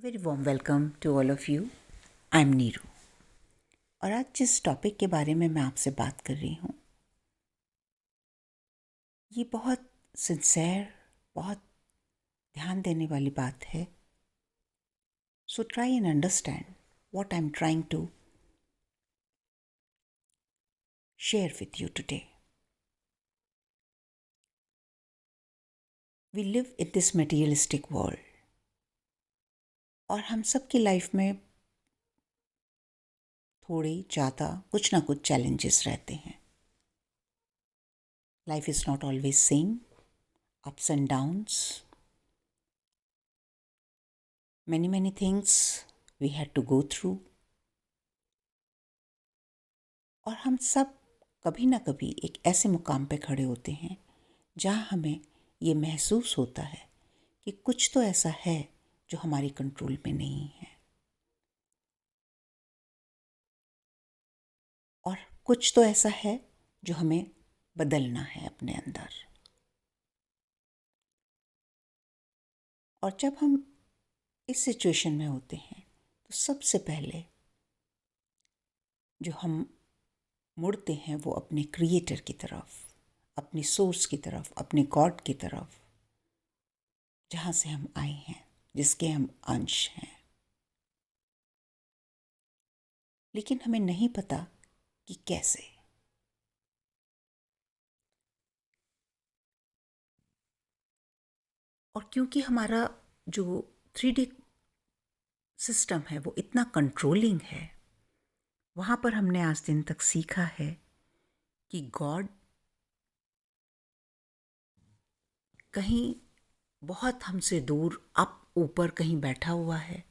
Very warm welcome to all of you. I am Neeru और आज जिस टॉपिक के बारे में मैं आपसे बात कर रही हूँ ये बहुत सिंसेयर, बहुत ध्यान देने वाली बात है। So try and understand what I am trying to share with you today. We live in this materialistic world और हम सब की लाइफ में थोड़े ज़्यादा कुछ ना कुछ चैलेंजेस रहते हैं। Life is not always same, ups and downs, many things we had to go through। और हम सब कभी ना कभी एक ऐसे मुकाम पे खड़े होते हैं जहाँ हमें ये महसूस होता है कि कुछ तो ऐसा है जो हमारी कंट्रोल में नहीं है और कुछ तो ऐसा है जो हमें बदलना है अपने अंदर। और जब हम इस सिचुएशन में होते हैं तो सबसे पहले जो हम मुड़ते हैं वो अपने क्रिएटर की तरफ, अपनी सोर्स की तरफ, अपने गॉड की तरफ, जहाँ से हम आए हैं, जिसके हम अंश हैं। लेकिन हमें नहीं पता कि कैसे। और क्योंकि हमारा जो 3D सिस्टम है वो इतना कंट्रोलिंग है, वहाँ पर हमने आज दिन तक सीखा है कि गॉड कहीं बहुत हमसे दूर अप ऊपर कहीं बैठा हुआ है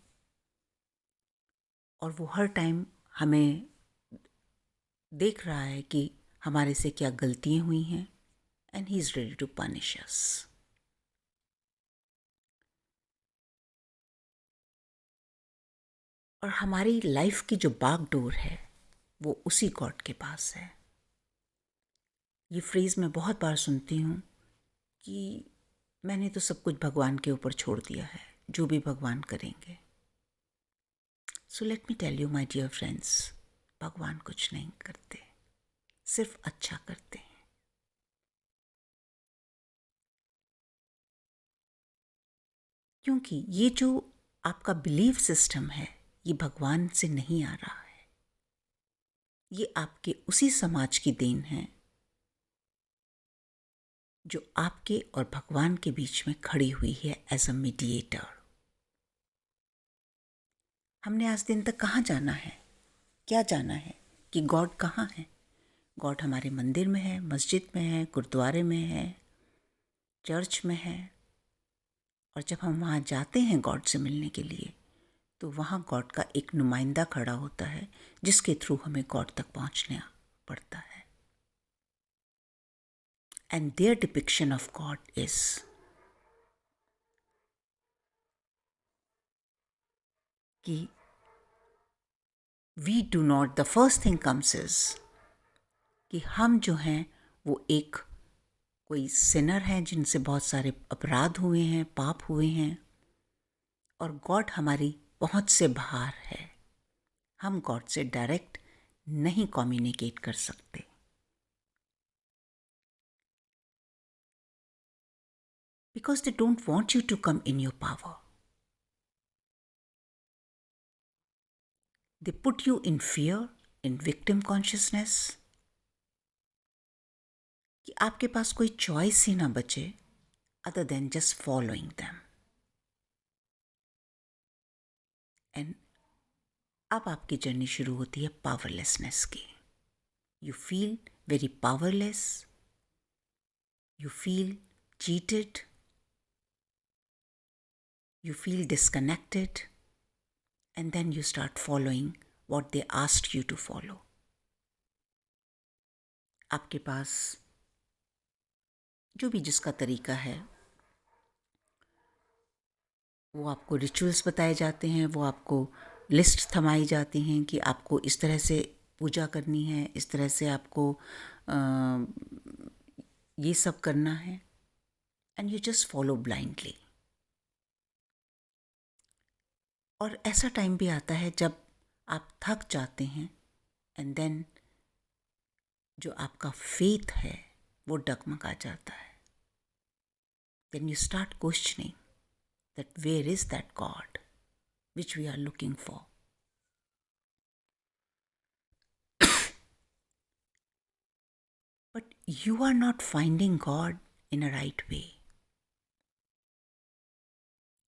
और वो हर टाइम हमें देख रहा है कि हमारे से क्या गलतियाँ हुई हैं and he is ready to punish us. और हमारी लाइफ की जो बागडोर है वो उसी गॉड के पास है। ये फ्रेज़ मैं बहुत बार सुनती हूँ कि मैंने तो सब कुछ भगवान के ऊपर छोड़ दिया है, जो भी भगवान करेंगे। So let me tell you my dear friends, भगवान कुछ नहीं करते, सिर्फ अच्छा करते हैं। क्योंकि ये जो आपका बिलीफ सिस्टम है ये भगवान से नहीं आ रहा है, ये आपके उसी समाज की देन है जो आपके और भगवान के बीच में खड़ी हुई है एज अ मीडिएटर। हमने आज दिन तक कहाँ जाना है, क्या जाना है कि गॉड कहाँ है। गॉड हमारे मंदिर में है, मस्जिद में है, गुरुद्वारे में है, चर्च में है। और जब हम वहाँ जाते हैं गॉड से मिलने के लिए तो वहाँ गॉड का एक नुमाइंदा खड़ा होता है जिसके थ्रू हमें गॉड तक पहुँचना पड़ता है। And their depiction of God is कि we do not, the first thing comes is कि हम जो हैं वो एक कोई सिनर हैं जिनसे बहुत सारे अपराध हुए हैं, पाप हुए हैं और गॉड हमारी पहुंच से बाहर है। हम गॉड से डायरेक्ट नहीं कम्युनिकेट कर सकते because they don't want you to come in your power. They put you in fear, in victim consciousness, कि आपके पास कोई चॉइस ही ना बचे other than just following them. And अब आपकी जर्नी शुरू होती है पावरलेसनेस की। You feel very powerless, you feel cheated, you feel disconnected, and then you start following what they asked you to follow। आपके पास जो भी जिसका तरीका है वो आपको रिचुअल्स बताए जाते हैं, वो आपको लिस्ट थमाई जाती हैं कि आपको इस तरह से पूजा करनी है, इस तरह से आपको ये सब करना है and you just follow blindly. और ऐसा टाइम भी आता है जब आप थक जाते हैं एंड देन जो आपका फेथ है वो डगमगा जाता है. Then you start questioning that where is that God which we are looking for. But you are not finding God in a right way.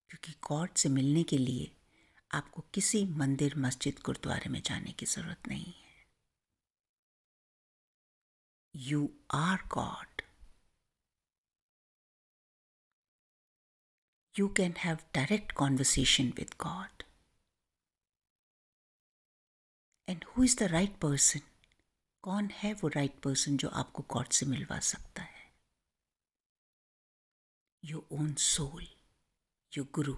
क्योंकि गॉड से मिलने के लिए आपको किसी मंदिर, मस्जिद, गुरुद्वारे में जाने की जरूरत नहीं है. You are God. You can have direct conversation with God. And who is the right person? कौन है वो राइट पर्सन जो आपको गॉड से मिलवा सकता है? योर ओन सोल, योर गुरु,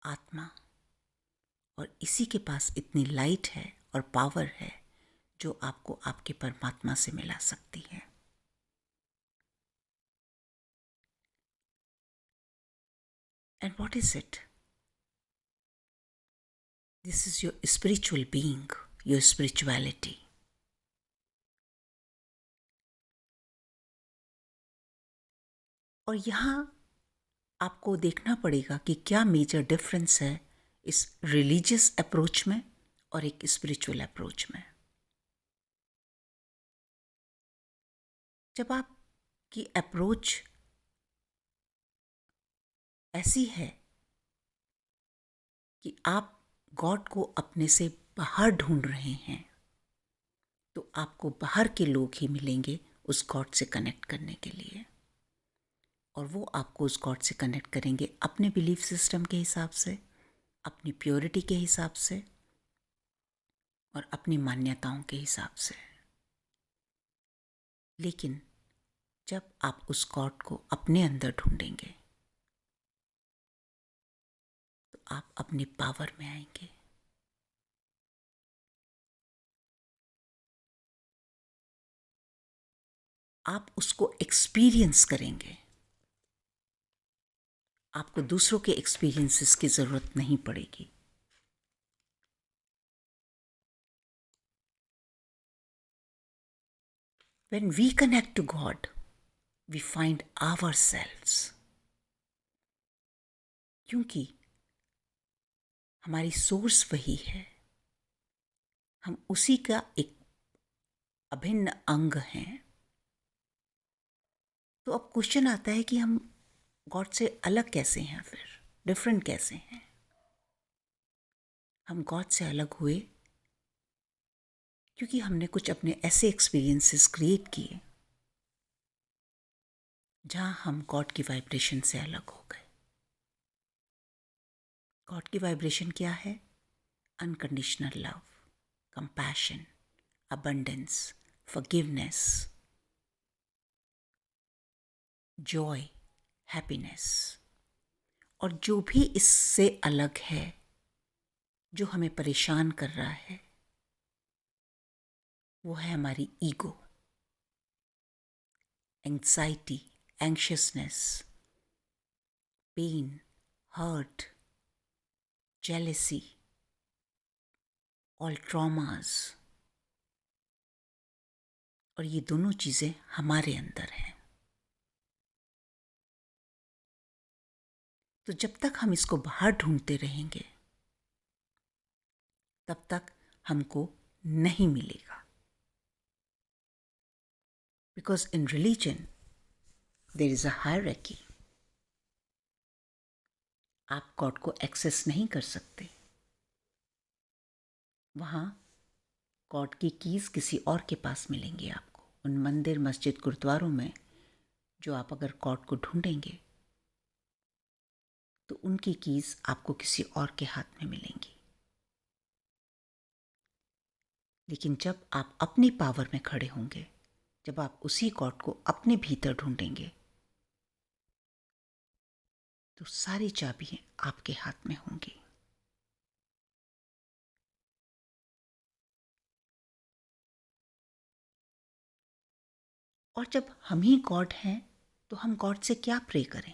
आत्मा. और इसी के पास इतनी लाइट है और पावर है जो आपको आपके परमात्मा से मिला सकती है. And what is it? This is your spiritual being, your spirituality. और यहाँ आपको देखना पड़ेगा कि क्या मेजर डिफरेंस है इस रिलीजियस अप्रोच में और एक स्पिरिचुअल अप्रोच में. जब आपकी अप्रोच ऐसी है कि आप गॉड को अपने से बाहर ढूंढ रहे हैं, तो आपको बाहर के लोग ही मिलेंगे उस गॉड से कनेक्ट करने के लिए. और वो आपको उस गॉड से कनेक्ट करेंगे अपने बिलीफ सिस्टम के हिसाब से, अपनी प्योरिटी के हिसाब से और अपनी मान्यताओं के हिसाब से. लेकिन जब आप उस गॉड को अपने अंदर ढूंढेंगे तो आप अपनी पावर में आएंगे. आप उसको एक्सपीरियंस करेंगे. आपको दूसरों के एक्सपीरियंसेस की जरूरत नहीं पड़ेगी. When we connect to God, we find ourselves. क्योंकि हमारी सोर्स वही है, हम उसी का एक अभिन्न अंग हैं. तो अब क्वेश्चन आता है कि हम गॉड से अलग कैसे हैं, फिर डिफरेंट कैसे हैं. हम गॉड से अलग हुए क्योंकि हमने कुछ अपने ऐसे एक्सपीरियंसेस क्रिएट किए जहां हम गॉड की वाइब्रेशन से अलग हो गए. गॉड की वाइब्रेशन क्या है? Unconditional love, compassion, abundance, forgiveness, joy, happiness. और जो भी इससे अलग है, जो हमें परेशान कर रहा है, वो है हमारी ego, anxiety, anxiousness, pain, hurt, jealousy, all traumas. और ये दोनों चीज़ें हमारे अंदर हैं. तो जब तक हम इसको बाहर ढूंढते रहेंगे तब तक हमको नहीं मिलेगा. Because in religion there is a hierarchy. आप गॉड को एक्सेस नहीं कर सकते. वहाँ गॉड की कीज़ किसी और के पास मिलेंगी आपको. उन मंदिर, मस्जिद, गुरुद्वारों में जो आप अगर गॉड को ढूंढेंगे तो उनकी कीज़ आपको किसी और के हाथ में मिलेंगी. लेकिन जब आप अपनी पावर में खड़े होंगे, जब आप उसी गॉड को अपने भीतर ढूंढेंगे, तो सारी चाबियां आपके हाथ में होंगी. और जब हम ही गॉड हैं तो हम गॉड से क्या प्रे करें?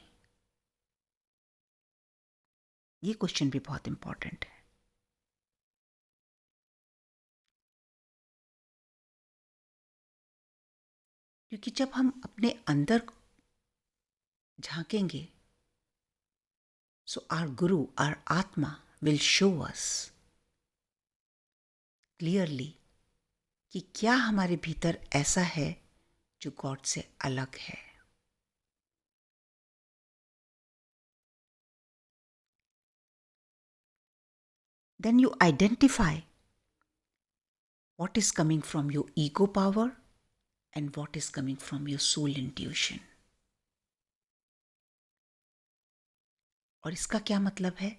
ये क्वेश्चन भी बहुत इंपॉर्टेंट है। क्योंकि जब हम अपने अंदर झांकेंगे, सो आवर गुरु, आवर आत्मा विल शो अस क्लियरली कि क्या हमारे भीतर ऐसा है जो गॉड से अलग है। Then you identify what is coming from your ego power and what is coming from your soul intuition. और इसका क्या मतलब है?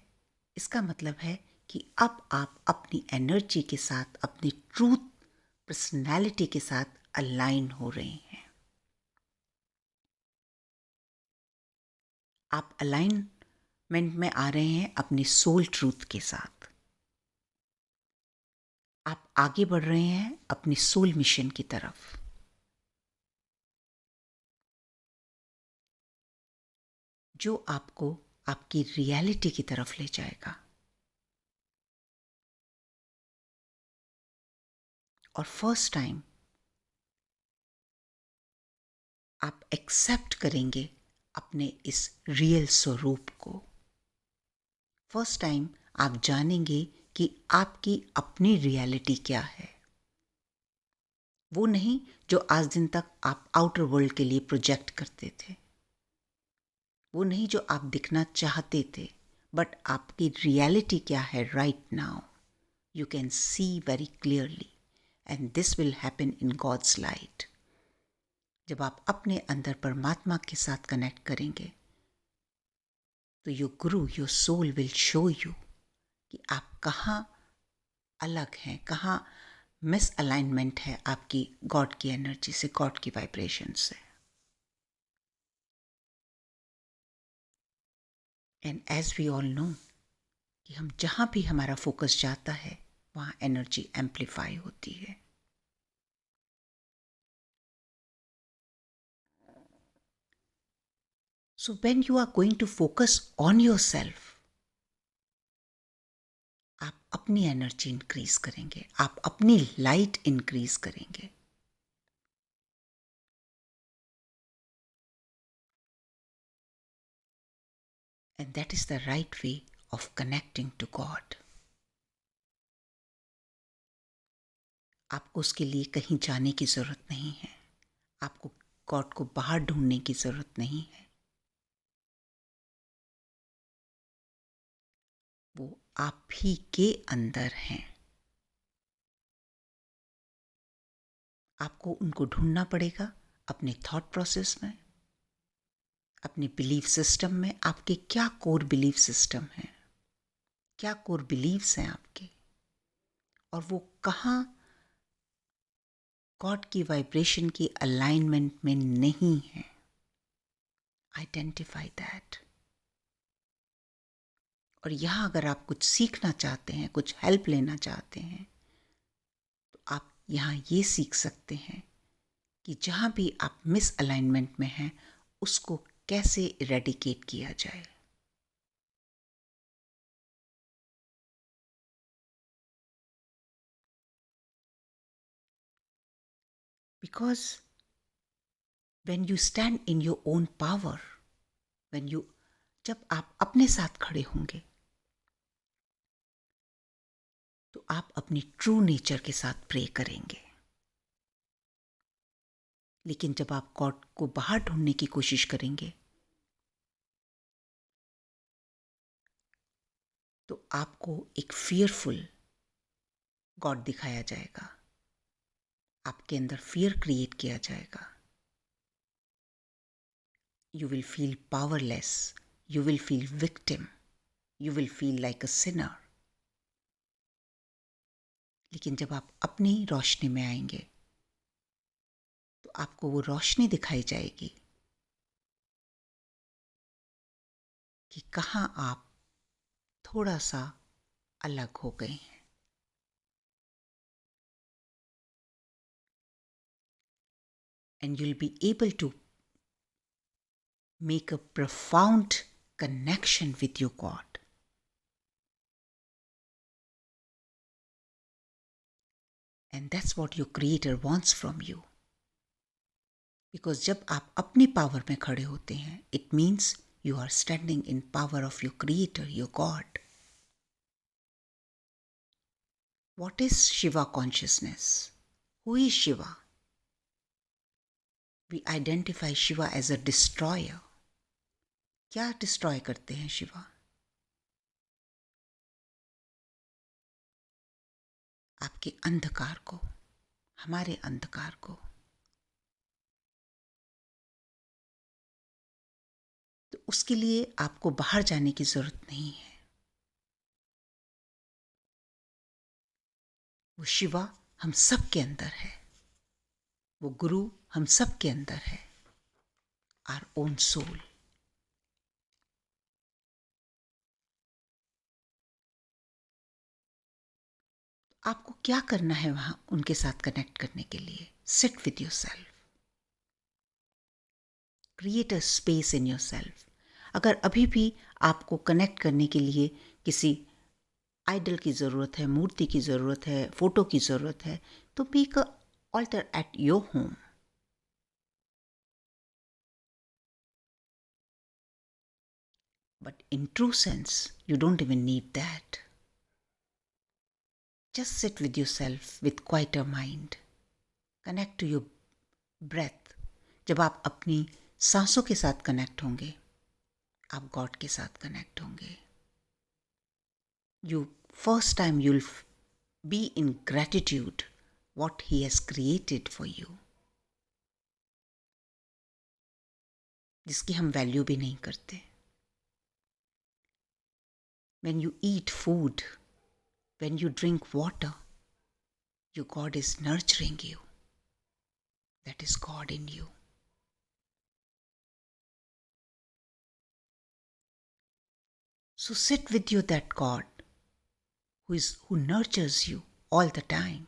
इसका मतलब है कि अब आप अपनी एनर्जी के साथ, अपनी ट्रूथ पर्सनैलिटी के साथ अलाइन हो रहे हैं। आप अलाइनमेंट में आ रहे हैं अपनी सोल ट्रूथ के साथ। आप आगे बढ़ रहे हैं अपनी सोल मिशन की तरफ। जो आपको आपकी रियलिटी की तरफ ले जाएगा। और फर्स्ट टाइम आप एक्सेप्ट करेंगे अपने इस रियल स्वरूप को। फर्स्ट टाइम आप जानेंगे कि आपकी अपनी रियलिटी क्या है। वो नहीं जो आज दिन तक आप आउटर वर्ल्ड के लिए प्रोजेक्ट करते थे। वो नहीं जो आप दिखना चाहते थे, बट आपकी रियलिटी क्या है right now. You can see very clearly and this will happen in God's light. जब आप अपने अंदर परमात्मा के साथ कनेक्ट करेंगे तो your guru, your soul will show you कि आप कहाँ अलग हैं, कहाँ मिस अलाइनमेंट है आपकी गॉड की एनर्जी से, गॉड की वाइब्रेशन से। And as we all know कि हम जहाँ भी हमारा फोकस जाता है वहाँ एनर्जी एम्पलीफाई होती है। So when you are going to focus on yourself, आप अपनी एनर्जी इंक्रीज करेंगे, आप अपनी लाइट इंक्रीज करेंगे। And that is the right way of connecting to God. आपको उसके लिए कहीं जाने की ज़रूरत नहीं है। आपको गॉड को बाहर ढूंढने की ज़रूरत नहीं है। वो आप ही के अंदर हैं। आपको उनको ढूंढना पड़ेगा अपने थॉट प्रोसेस में, अपने बिलीफ सिस्टम में। आपके क्या कोर बिलीफ सिस्टम हैं, क्या कोर बिलीव्स हैं आपके, और वो कहाँ गॉड की वाइब्रेशन की अलाइनमेंट में नहीं है। Identify that. और यहाँ अगर आप कुछ सीखना चाहते हैं, कुछ हेल्प लेना चाहते हैं, तो आप यहाँ ये सीख सकते हैं कि जहाँ भी आप मिस अलाइनमेंट में हैं उसको कैसे इरेडिकेट किया जाए। Because when you stand in your own power, जब आप अपने साथ खड़े होंगे तो आप अपनी ट्रू नेचर के साथ प्रे करेंगे। लेकिन जब आप गॉड को बाहर ढूंढने की कोशिश करेंगे तो आपको एक फियरफुल गॉड दिखाया जाएगा। आपके अंदर फियर क्रिएट किया जाएगा। You will feel powerless. You will feel victim. You will feel like a sinner. लेकिन जब आप अपनी रोशनी में आएंगे तो आपको वो रोशनी दिखाई जाएगी कि कहाँ आप थोड़ा सा अलग हो गए हैं। And you'll be able to make a profound connection with your God. And that's what your creator wants from you. Because जब आप अपनी पावर में खड़े होते हैं, it means you are standing in power of your creator, your God. What is Shiva consciousness? Who is Shiva? We identify Shiva as a destroyer. क्या destroy करते हैं शिवा? आपके अंधकार को, हमारे अंधकार को. तो उसके लिए आपको बाहर जाने की जरूरत नहीं है. वो शिवा हम सब के अंदर है. वो गुरु हम सब के अंदर है. Our own soul. आपको क्या करना है वहां उनके साथ कनेक्ट करने के लिए? Seat with your self. Create a space in your self. अगर अभी भी आपको कनेक्ट करने के लिए किसी आइडल की ज़रूरत है, मूर्ति की ज़रूरत है, फोटो की ज़रूरत है, तो make a altar at your home. But in true sense you don't even need that. Just sit with yourself with quieter mind. Connect to your breath. जब आप अपनी सांसों के साथ कनेक्ट होंगे, आप गॉड के साथ कनेक्ट होंगे. You first time you'll be in gratitude what he has created for you, जिसकी हम वैल्यू भी नहीं करते. When you eat food, when you drink water, your God is nurturing you. That is God in you. So sit with you, that God who nurtures you all the time,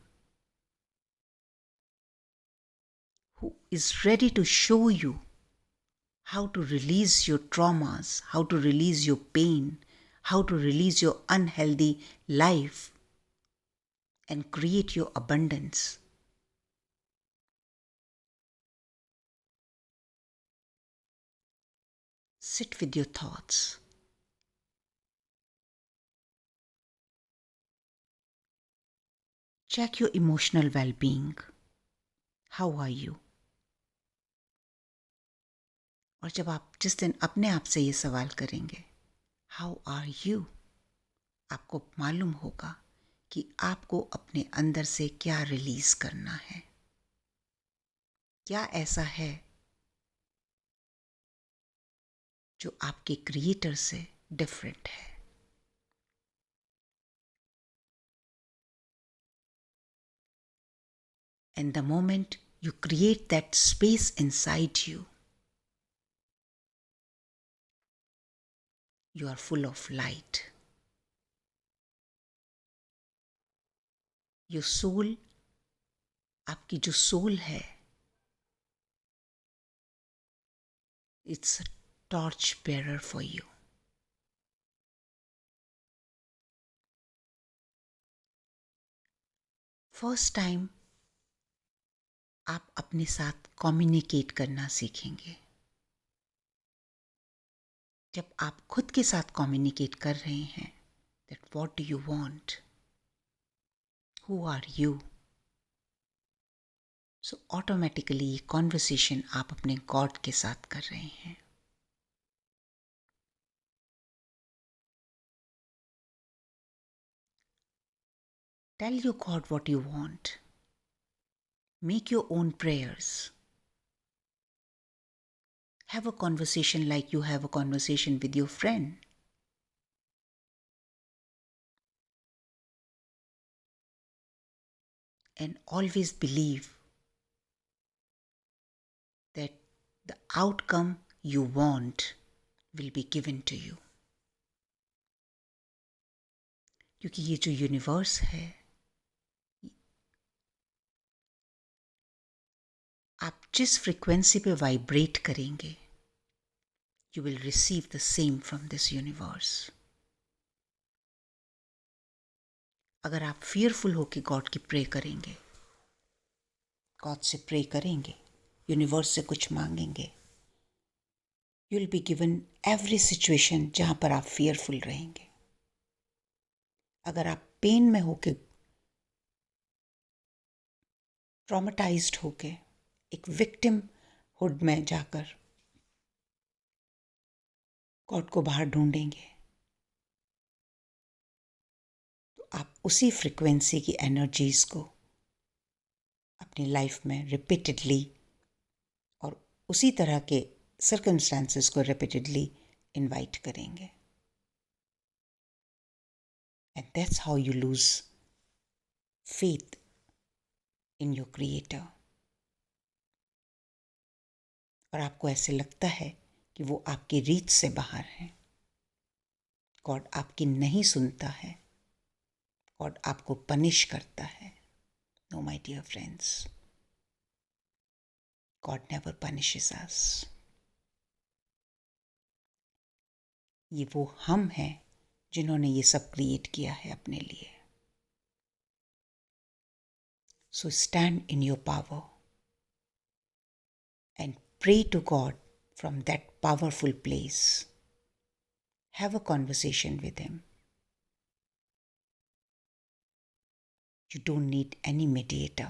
who is ready to show you how to release your traumas, how to release your pain, how to release your unhealthy life and create your abundance. Sit with your thoughts. Check your emotional well-being. How are you? और जब आप जिस दिन अपने आप से ये सवाल करेंगे, How are you? आपको मालूम होगा कि आपको अपने अंदर से क्या रिलीज करना है. क्या ऐसा है जो आपके क्रिएटर से डिफरेंट है. And the moment you create that space inside you, you are full of light. Your soul, आपकी जो सोल है, it's a torch bearer for you. First time आप अपने साथ कम्युनिकेट करना सीखेंगे. जब आप खुद के साथ कम्युनिकेट कर रहे हैं, that what do you want? Who are you? So automatically ये कॉन्वर्सेशन आप अपने गॉड के साथ कर रहे हैं. Tell your God what you want. Make your own prayers. Have a conversation like you have a conversation with your friend. And always believe that the outcome you want will be given to you. क्योंकि ये जो universe है, आप जिस frequency पे vibrate करेंगे, you will receive the same from this universe. अगर आप fearful होके गॉड की प्रे करेंगे, गॉड से प्रे करेंगे, यूनिवर्स से कुछ मांगेंगे, you will be given every situation जहाँ पर आप फियरफुल रहेंगे। अगर आप पेन में होके, ट्रॉमेटाइज्ड होके, एक विक्टिम हुड में जाकर गॉड को बाहर ढूंढेंगे, तो आप उसी फ्रिक्वेंसी की एनर्जीज को अपनी लाइफ में रिपीटेडली और उसी तरह के सर्कमस्टांसेस को रिपीटेडली इनवाइट करेंगे। And that's how you lose faith in your creator. और आपको ऐसे लगता है कि वो आपकी रीच से बाहर है, गॉड आपकी नहीं सुनता है, गॉड आपको पनिश करता है। No my dear friends, God never punishes us. ये वो हम हैं जिन्होंने ये सब क्रिएट किया है अपने लिए। So stand in your power and pray to God from that powerful place. Have a conversation with Him. You don't need any mediator.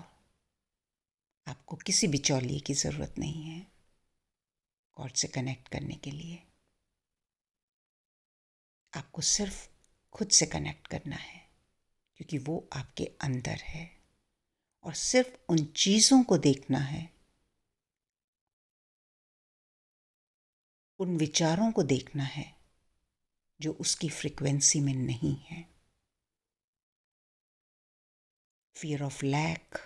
आपको किसी बिचौलिए की ज़रूरत नहीं है गॉड से कनेक्ट करने के लिए। आपको सिर्फ खुद से कनेक्ट करना है, क्योंकि वो आपके अंदर है। और सिर्फ उन चीज़ों को देखना है, उन विचारों को देखना है जो उसकी फ्रीक्वेंसी में नहीं है। Fear of lack,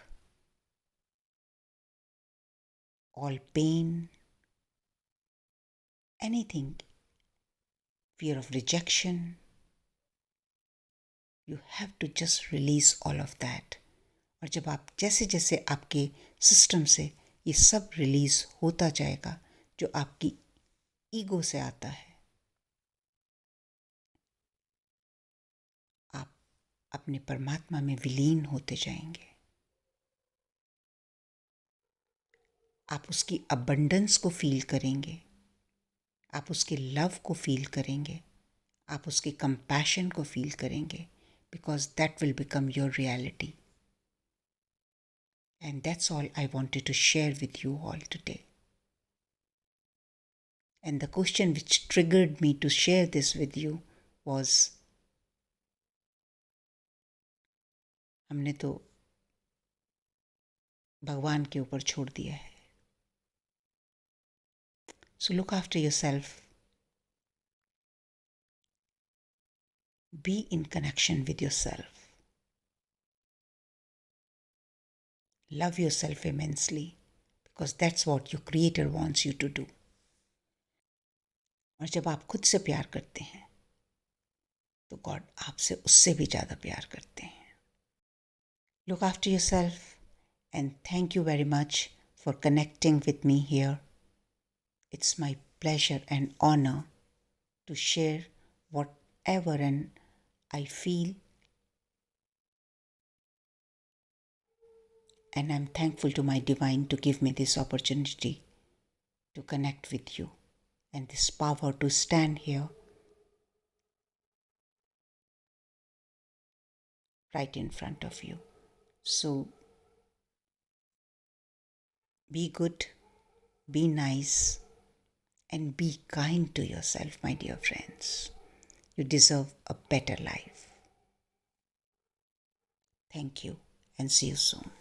all pain, anything, fear of rejection, you have to just release all of that. और जब आप जैसे जैसे आपके सिस्टम से ये सब रिलीज होता जाएगा, जो आपकी ईगो से आता है, आप अपने परमात्मा में विलीन होते जाएंगे। आप उसकी अबंडेंस को फील करेंगे, आप उसके लव को फील करेंगे, आप उसके कंपैशन को फील करेंगे, because that will become your reality. And that's all I wanted to share with you all today. And the question which triggered me to share this with you was, हमने तो भगवान के ऊपर छोड़ दिया है। So look after yourself. Be in connection with yourself. Love yourself immensely, because that's what your creator wants you to do. और जब आप खुद से प्यार करते हैं तो गॉड आपसे उससे भी ज़्यादा प्यार करते हैं। Look after yourself, and thank you very much for connecting with me here. It's my pleasure and honor to share whatever and I feel, and I'm thankful to my divine to give me this opportunity to connect with you and this power to stand here right in front of you. So be good, be nice, and be kind to yourself, my dear friends. You deserve a better life. Thank you, and see you soon.